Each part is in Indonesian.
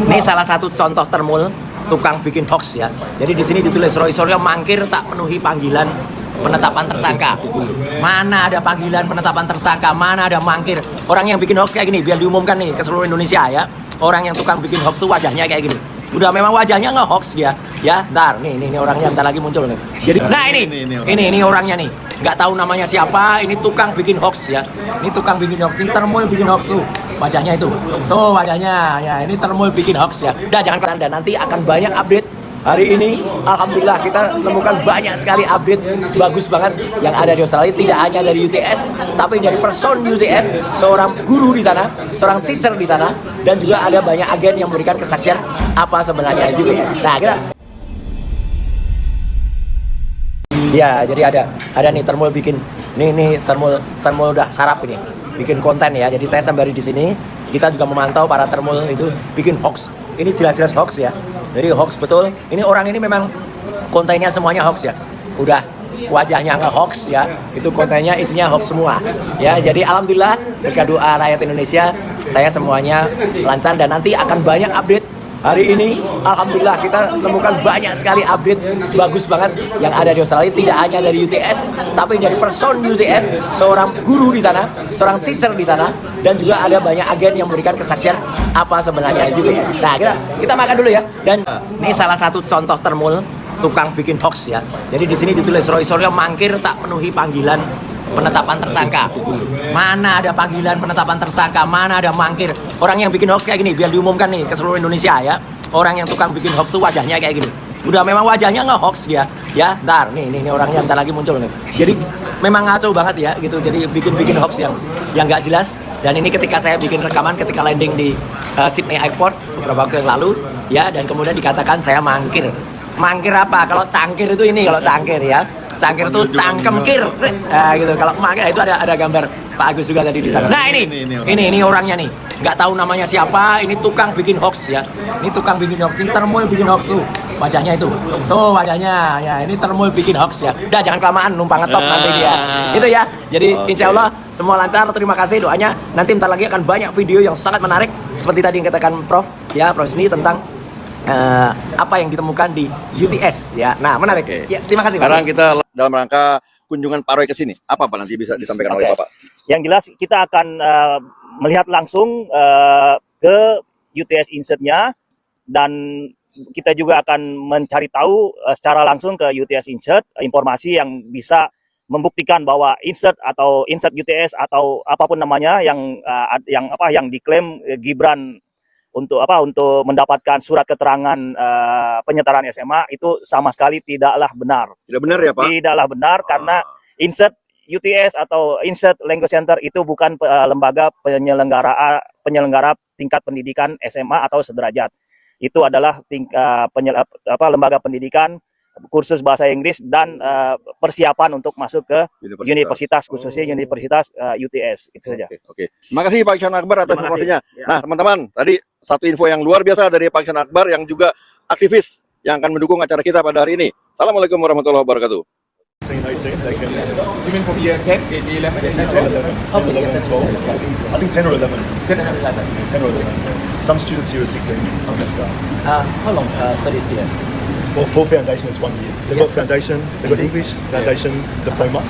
Ini salah satu contoh termul tukang bikin hoax ya. Jadi di sini ditulis Roy Suryo mangkir tak penuhi panggilan penetapan tersangka. Mana ada panggilan penetapan tersangka, mana ada mangkir. Orang yang bikin hoax kayak gini biar diumumkan nih ke seluruh Indonesia ya. Orang yang tukang bikin hoax tuh wajahnya kayak gini. Udah memang wajahnya nge-hoax dia. Ya, ntar nih orangnya ntar lagi muncul nih. Jadi nah ini orangnya nih. Nggak tahu namanya siapa, ini tukang bikin hoax ya. Ini tukang bikin hoax, ini termul bikin hoax tuh. Wajahnya itu. Tuh wajahnya. Ya, ini termul bikin hoax ya. Udah jangan pada nanti akan banyak update. Hari ini, alhamdulillah kita temukan banyak sekali update bagus banget yang ada di Australia. Tidak hanya dari UTS, tapi dari person UTS, seorang guru di sana, seorang teacher di sana, dan juga ada banyak agen yang memberikan kesaksian apa sebenarnya UTS. Nah, kita ya, jadi ada nih termul bikin nih termul udah sarap ini, bikin konten ya. Jadi saya sembari di sini, kita juga memantau para termul itu bikin hoax. Ini jelas-jelas hoax ya. Jadi hoax betul. Ini orang ini memang kontennya semuanya hoax ya. Udah wajahnya nggak hoax ya. Itu kontennya isinya hoax semua. Ya, jadi alhamdulillah berkat doa rakyat Indonesia, saya semuanya lancar dan nanti akan banyak update. Hari ini, alhamdulillah kita temukan banyak sekali update bagus banget yang ada di Australia. Tidak hanya dari UTS, tapi dari person UTS, seorang guru di sana, seorang teacher di sana, dan juga ada banyak agen yang memberikan kesaksian apa sebenarnya UTS. Nah, kita makan dulu ya. Dan ini salah satu contoh termul tukang bikin hoax ya. Jadi di sini ditulis Roy Suryo mangkir tak penuhi panggilan penetapan tersangka. Mana ada panggilan penetapan tersangka, mana ada mangkir. Orang yang bikin hoax kayak gini biar diumumkan nih ke seluruh Indonesia ya. Orang yang tukang bikin hoax tuh wajahnya kayak gini. Udah memang wajahnya nge-hoax dia. Ya, ntar nih orangnya ntar lagi muncul nih. Jadi memang ngaco banget ya gitu. Jadi bikin hoax yang nggak jelas. Dan ini ketika saya bikin rekaman ketika landing di Sydney Airport beberapa waktu yang lalu ya, dan kemudian dikatakan saya mangkir. Mangkir apa? Kalau cangkir itu ini, kalau cangkir ya. Cangkir itu cangkemkir. Nah, gitu. Kalau mangkir itu ada gambar Pak Agus juga tadi di sana. Nah, ini orangnya nih. Nggak tahu namanya siapa, ini tukang bikin hoax ya. Ini tukang bikin hoax, ini termul bikin hoax tuh. Wajahnya itu. Tuh wajahnya. Ya, ini termul bikin hoax ya. Udah jangan kelamaan numpang ngetop nanti dia. Itu ya. Jadi insya Allah semua lancar. Terima kasih doanya. Nanti bentar lagi akan banyak video yang sangat menarik seperti tadi yang katakan Prof ya, Prof ini tentang apa yang ditemukan di UTS ya. Nah, menarik. Ya, terima kasih. Sekarang kita dalam rangka kunjungan Pak Roy ke sini. Apa Pak nanti bisa disampaikan oleh Bapak? Yang jelas kita akan melihat langsung ke UTS Insert-nya, dan kita juga akan mencari tahu secara langsung ke UTS Insert informasi yang bisa membuktikan bahwa insert UTS atau apapun namanya yang diklaim Gibran untuk mendapatkan surat keterangan penyetaraan SMA itu sama sekali tidaklah benar. Tidak benar ya Pak? Tidaklah benar karena insert UTS atau Insert Language Center itu bukan lembaga penyelenggara tingkat pendidikan SMA atau sederajat. Itu adalah lembaga pendidikan kursus bahasa Inggris dan persiapan untuk masuk ke universitas khususnya universitas UTS. Itu saja. Oke. Terima kasih Pak Iksan Akbar atas informasinya. Ya. Nah teman-teman, tadi satu info yang luar biasa dari Pak Iksan Akbar yang juga aktivis yang akan mendukung acara kita pada hari ini. Assalamualaikum warahmatullahi wabarakatuh. 18, they can enter. You mean from year 10, 11, 10, 11, 10, 11, 12? I think 10 or 11. 10 or 11. Some students here are 16 on the start. How long studies here? Well, for foundation is 1 year. They've got foundation, they've got English, foundation, diploma,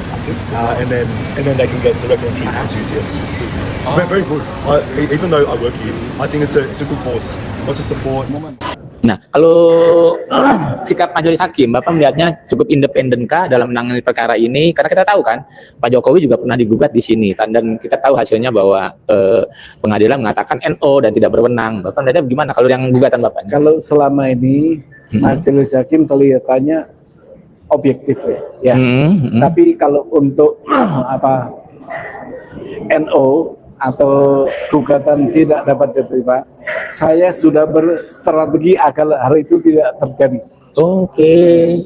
and then they can get direct entry into UTS. Very good. Even though I work here, I think it's a good course. Lots of support. Nah, kalau sikap majelis hakim, Bapak melihatnya cukup independenkah dalam menangani perkara ini? Karena kita tahu kan, Pak Jokowi juga pernah digugat di sini, dan kita tahu hasilnya bahwa pengadilan mengatakan NO dan tidak berwenang. Bapak melihatnya gimana kalau yang gugatan Bapak? Kalau selama ini majelis hakim kelihatannya objektif ya. Tapi kalau untuk NO atau gugatan tidak dapat diterima, saya sudah berstrategi agar hal itu tidak terjadi. Oke.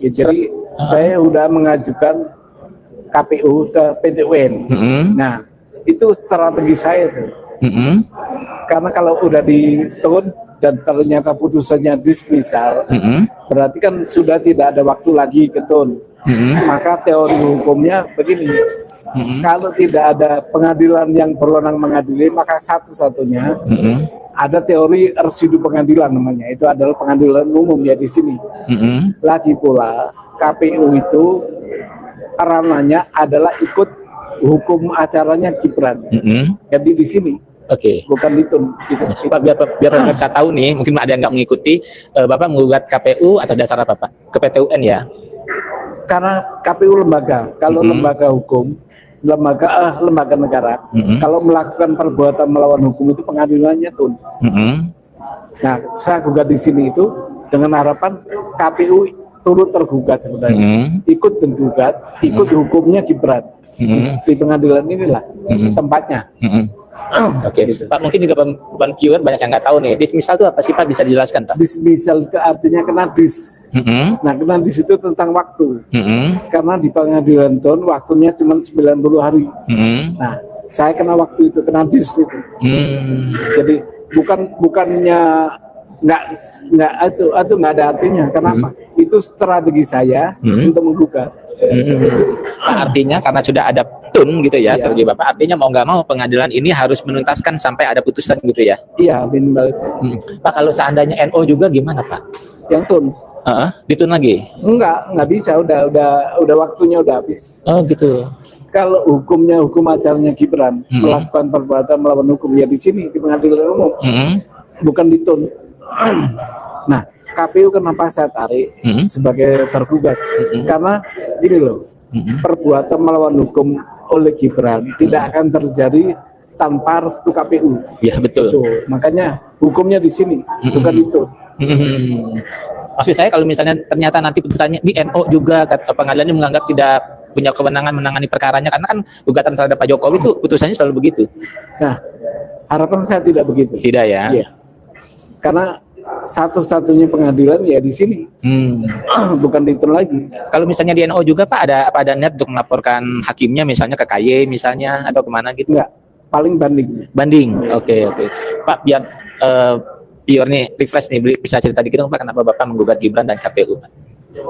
Jadi saya sudah mengajukan KPU ke PT UN. Nah, itu strategi saya tuh. Karena kalau udah ditun dan ternyata putusannya dismisal, berarti kan sudah tidak ada waktu lagi ketun. maka teori hukumnya begini. Kalau tidak ada pengadilan yang berwenang mengadili, maka satu-satunya ada teori residu pengadilan namanya. Itu adalah pengadilan umum ya di sini. Lagi pula KPU itu ranahnya adalah ikut hukum acaranya Gibran. Jadi di sini. Oke. Bukan ditun. Gitu. Pak, biar pemirsa tahu nih, mungkin ada yang nggak mengikuti, Bapak menggugat KPU atau dasar apa Pak? Ke PT UN ya? Karena KPU lembaga, kalau lembaga hukum, lembaga negara, kalau melakukan perbuatan melawan hukum itu pengadilannya tun. Nah, saya gugat di sini itu dengan harapan KPU turut tergugat sebenarnya, ikut tergugat, ikut hukumnya Gibran di pengadilan inilah tempatnya. Oke, Pak, mungkin juga Bang Viewer banyak yang nggak tahu nih. Dismisal itu apa sih Pak? Bisa dijelaskan Pak? Dismisal itu artinya kena dis. Nah, kena dis itu tentang waktu. Karena di pengadilan tun waktunya cuma 90 hari. Nah, saya kena waktu itu, kena dis itu. Jadi bukannya nggak itu nggak ada artinya. Kenapa? Itu strategi saya untuk menggugat. Nah, artinya karena sudah ada tun gitu ya, strategi Bapak, artinya mau nggak mau pengadilan ini harus menuntaskan sampai ada putusan gitu ya? Iya, minimal itu. Pak, kalau seandainya NO juga gimana Pak? Yang tun? Ditun lagi? Nggak bisa, udah waktunya udah habis. Oh gitu. Kalau hukum acaranya Gibran melakukan perbuatan melawan hukum ya di sini di pengadilan umum, bukan ditun. Nah, KPU kenapa saya tarik sebagai tergugat? Karena gini loh, perbuatan melawan hukum oleh Gibran tidak akan terjadi tanpa restu KPU. Iya betul. Itu. Makanya hukumnya di sini, bukan itu. Maksud saya kalau misalnya ternyata nanti putusannya di NO juga pengadilannya menganggap tidak punya kewenangan menangani perkaranya, karena kan gugatan terhadap Pak Jokowi itu putusannya selalu begitu. Nah, harapan saya tidak begitu. Tidak ya? Iya. Karena satu-satunya pengadilan ya di sini, bukan di itu lagi. Kalau misalnya di NO juga Pak, ada niat untuk melaporkan hakimnya misalnya ke KY misalnya atau kemana gitu? Enggak, paling banding. Banding, oke. Pak, biar Pior nih refresh nih, bisa cerita dikit dong Pak, kenapa Bapak menggugat Gibran dan KPU Pak?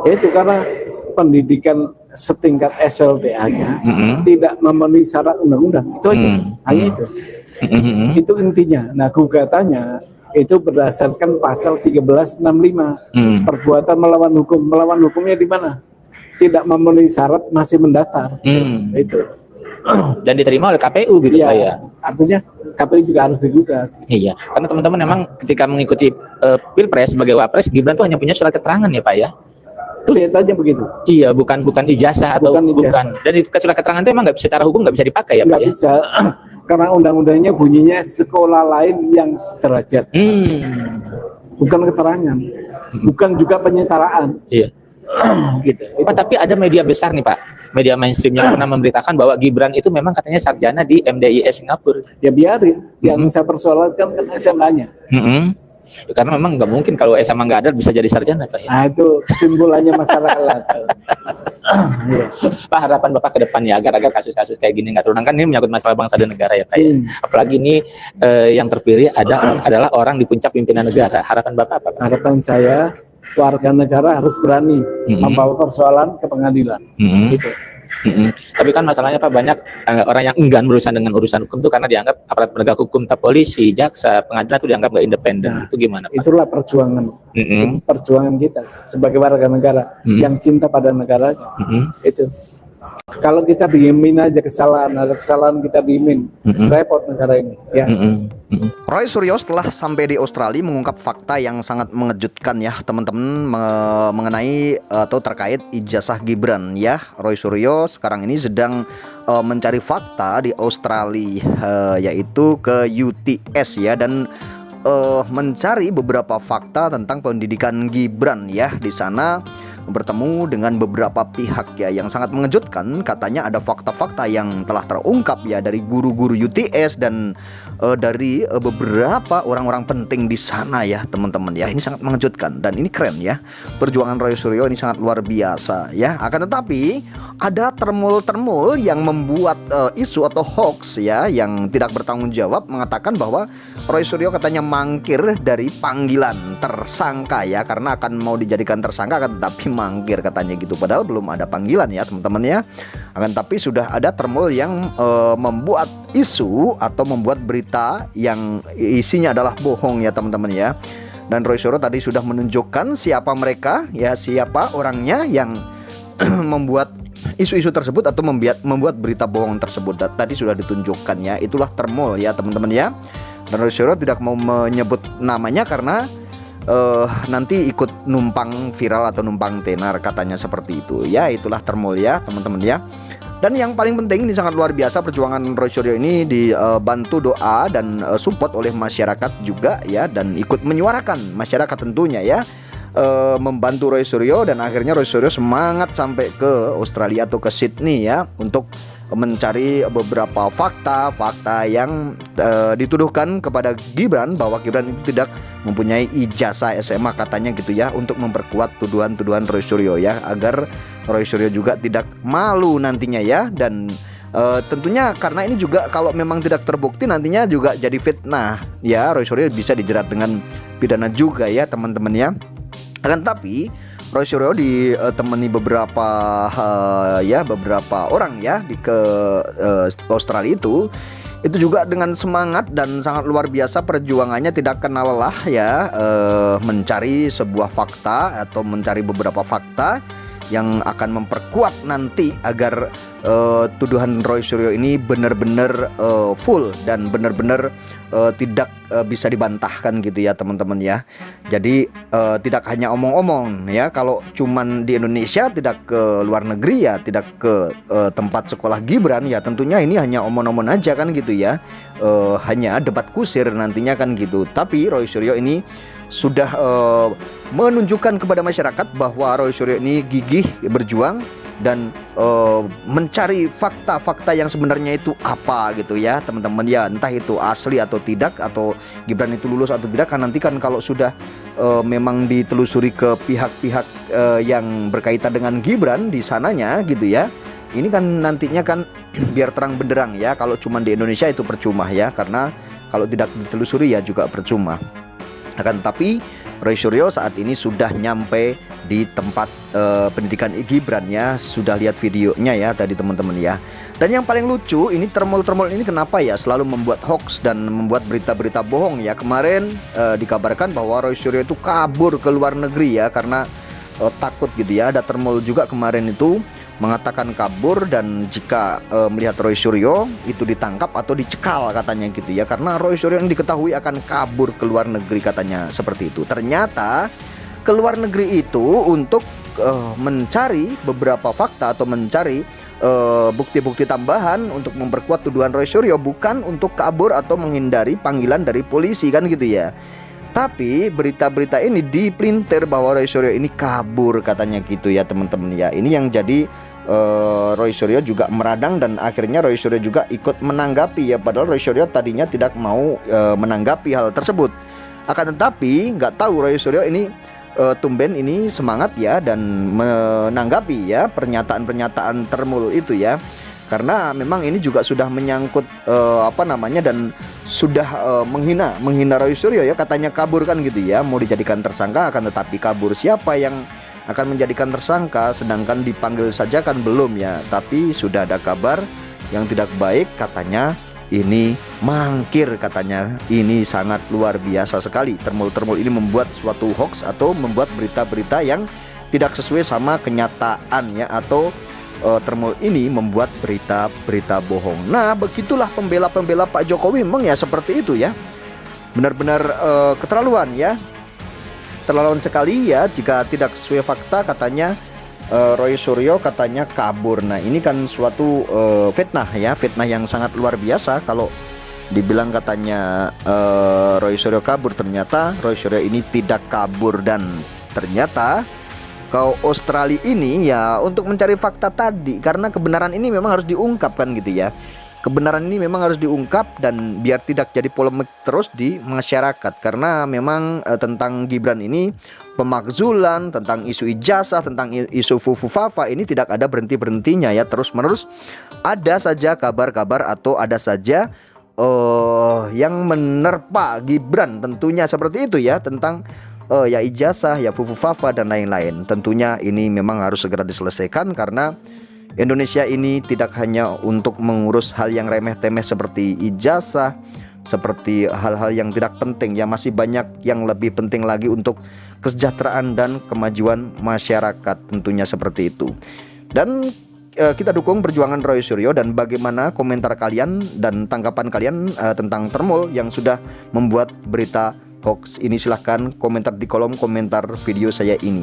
Ya itu karena pendidikan setingkat SLTA-nya tidak memenuhi syarat undang-undang, itu aja, hanya itu. Itu intinya. Nah, gugatannya itu berdasarkan pasal 1365 perbuatan melawan hukum. Melawan hukumnya di mana? Tidak memenuhi syarat, masih mendaftar. Itu. Dan diterima oleh KPU gitu Pak ya? Artinya KPU juga harus digugat. Iya, karena teman-teman memang ketika mengikuti Pilpres sebagai Wapres, Gibran tuh hanya punya surat keterangan ya Pak ya? Kelihatannya begitu. Iya, bukan ijazah atau bukan. Dan itu surat keterangan itu emang nggak bisa, secara hukum nggak bisa dipakai ya Pak ya? Nggak bisa, karena undang-undangnya bunyinya sekolah lain yang sederajat. Bukan keterangan, bukan juga penyetaraan. Iya. Gitu. Pak, tapi ada media besar nih Pak, media mainstream yang pernah memberitakan bahwa Gibran itu memang katanya sarjana di MDIS Singapura. Ya biarin, yang saya persoalkan kan SMA-nya. Ya, karena memang nggak mungkin kalau SMA nggak ada bisa jadi sarjana Pak ya? Nah itu kesimpulannya masyarakat. Pak, harapan Bapak ke depan ya agar kasus-kasus kayak gini nggak terulang, kan ini menyangkut masalah bangsa dan negara ya Pak ya. Apalagi ini yang terpilih adalah orang di puncak pimpinan negara. Harapan Bapak apa Pak? Harapan Saya warga negara harus berani membawa persoalan ke pengadilan. Gitu. Tapi kan masalahnya Pak, banyak orang yang enggan berurusan dengan urusan hukum itu karena dianggap aparat penegak hukum, tak polisi, jaksa, pengadilan itu dianggap nggak independen. Itu gimana Pak? Itulah perjuangan, perjuangan kita sebagai warga negara yang cinta pada negaranya. Itu. Kalau kita diemin aja ada kesalahan kita diemin, repot negara ini. Ya. Roy Suryo setelah sampai di Australia mengungkap fakta yang sangat mengejutkan ya teman-teman mengenai atau terkait ijazah Gibran ya. Roy Suryo sekarang ini sedang mencari fakta di Australia yaitu ke UTS ya, dan mencari beberapa fakta tentang pendidikan Gibran ya. Di sana bertemu dengan beberapa pihak ya, yang sangat mengejutkan. Katanya ada fakta-fakta yang telah terungkap ya dari guru-guru UTS dan dari beberapa orang-orang penting di sana ya teman-teman ya. Ini sangat mengejutkan dan ini keren ya. Perjuangan Roy Suryo ini sangat luar biasa ya. Akan tetapi ada termul-termul yang membuat isu atau hoax ya, yang tidak bertanggung jawab, mengatakan bahwa Roy Suryo katanya mangkir dari panggilan tersangka ya, karena akan mau dijadikan tersangka, akan tetapi mangkir katanya gitu, padahal belum ada panggilan ya teman-teman ya. Akan tapi sudah ada termul yang membuat isu atau membuat berita yang isinya adalah bohong ya teman-teman ya. Dan Roy Suryo tadi sudah menunjukkan siapa mereka ya, siapa orangnya yang membuat isu-isu tersebut atau membuat berita bohong tersebut. Tadi sudah ditunjukkan ya, itulah termul ya teman-teman ya. Dan Roy Suryo tidak mau menyebut namanya karena nanti ikut numpang viral atau numpang tenar katanya seperti itu ya. Itulah termul ya teman-teman ya. Dan yang paling penting ini sangat luar biasa, perjuangan Roy Suryo ini dibantu doa dan support oleh masyarakat juga ya, dan ikut menyuarakan masyarakat tentunya ya, membantu Roy Suryo. Dan akhirnya Roy Suryo semangat sampai ke Australia atau ke Sydney ya, untuk mencari beberapa fakta yang dituduhkan kepada Gibran, bahwa Gibran itu tidak mempunyai ijazah SMA katanya gitu ya, untuk memperkuat tuduhan-tuduhan Roy Suryo ya, agar Roy Suryo juga tidak malu nantinya ya. Dan tentunya karena ini juga kalau memang tidak terbukti nantinya juga jadi fitnah ya, Roy Suryo bisa dijerat dengan pidana juga ya teman-teman ya. Akan tapi Roy Suryo ditemani beberapa orang ya ke Australia itu juga dengan semangat dan sangat luar biasa perjuangannya, tidak kenal lelah ya, mencari sebuah fakta atau mencari beberapa fakta yang akan memperkuat nanti agar tuduhan Roy Suryo ini benar-benar full dan benar-benar tidak bisa dibantahkan gitu ya teman-teman ya. Jadi tidak hanya omong-omong ya, kalau cuman di Indonesia tidak ke luar negeri ya, tidak ke tempat sekolah Gibran ya, tentunya ini hanya omong-omong aja kan gitu ya, hanya debat kusir nantinya kan gitu. Tapi Roy Suryo ini sudah menunjukkan kepada masyarakat bahwa Roy Suryo ini gigih berjuang dan mencari fakta-fakta yang sebenarnya itu apa gitu ya teman-teman ya, entah itu asli atau tidak, atau Gibran itu lulus atau tidak kan nanti kan kalau sudah memang ditelusuri ke pihak-pihak yang berkaitan dengan Gibran di sananya gitu ya, ini kan nantinya kan biar terang benderang ya. Kalau cuma di Indonesia itu percuma ya, karena kalau tidak ditelusuri ya juga percuma. Akan tapi Roy Suryo saat ini sudah nyampe di tempat pendidikan Gibran ya, sudah lihat videonya ya tadi teman-teman ya. Dan yang paling lucu ini termul-termul ini kenapa ya selalu membuat hoax dan membuat berita-berita bohong ya. Kemarin dikabarkan bahwa Roy Suryo itu kabur ke luar negeri ya karena takut gitu ya. Ada termul juga kemarin itu mengatakan kabur, dan jika melihat Roy Suryo itu ditangkap atau dicekal katanya gitu ya, karena Roy Suryo yang diketahui akan kabur ke luar negeri katanya seperti itu. Ternyata ke luar negeri itu untuk mencari beberapa fakta atau mencari bukti-bukti tambahan untuk memperkuat tuduhan Roy Suryo, bukan untuk kabur atau menghindari panggilan dari polisi kan gitu ya. Tapi berita-berita ini dipelintir bahwa Roy Suryo ini kabur katanya gitu ya teman-teman ya. Ini yang jadi Roy Suryo juga meradang, dan akhirnya Roy Suryo juga ikut menanggapi ya, padahal Roy Suryo tadinya tidak mau menanggapi hal tersebut. Akan tetapi nggak tahu Roy Suryo ini tumben ini semangat ya dan menanggapi ya pernyataan-pernyataan termul itu ya, karena memang ini juga sudah menyangkut dan sudah menghina Roy Suryo ya, katanya kabur kan gitu ya, mau dijadikan tersangka. Akan tetapi kabur, siapa yang akan menjadikan tersangka, sedangkan dipanggil saja kan belum ya. Tapi sudah ada kabar yang tidak baik, katanya ini mangkir katanya. Ini sangat luar biasa sekali, termul-termul ini membuat suatu hoax atau membuat berita-berita yang tidak sesuai sama kenyataan ya, atau termul ini membuat berita-berita bohong. Nah begitulah pembela-pembela Pak Jokowi memang ya seperti itu ya, benar-benar keterlaluan ya, terlaluan sekali ya. Jika tidak sesuai fakta katanya Roy Suryo katanya kabur. Nah ini kan suatu fitnah ya, fitnah yang sangat luar biasa. Kalau dibilang katanya Roy Suryo kabur, ternyata Roy Suryo ini tidak kabur, dan ternyata ke Australia ini ya untuk mencari fakta tadi, karena kebenaran ini memang harus diungkapkan gitu ya. Kebenaran ini memang harus diungkap dan biar tidak jadi polemik terus di masyarakat, karena memang tentang Gibran ini pemakzulan, tentang isu ijazah, tentang isu fufu fafa ini tidak ada berhenti-berhentinya ya, terus-menerus ada saja kabar-kabar atau ada saja yang menerpa Gibran tentunya seperti itu ya, tentang ya ijazah, ya fufu-fafa dan lain-lain. Tentunya ini memang harus segera diselesaikan karena Indonesia ini tidak hanya untuk mengurus hal yang remeh-temeh seperti ijazah, seperti hal-hal yang tidak penting, ya masih banyak yang lebih penting lagi untuk kesejahteraan dan kemajuan masyarakat, tentunya seperti itu. Dan kita dukung perjuangan Roy Suryo. Dan bagaimana komentar kalian dan tanggapan kalian tentang Termul yang sudah membuat berita hoax ini? Silahkan komentar di kolom komentar video saya ini.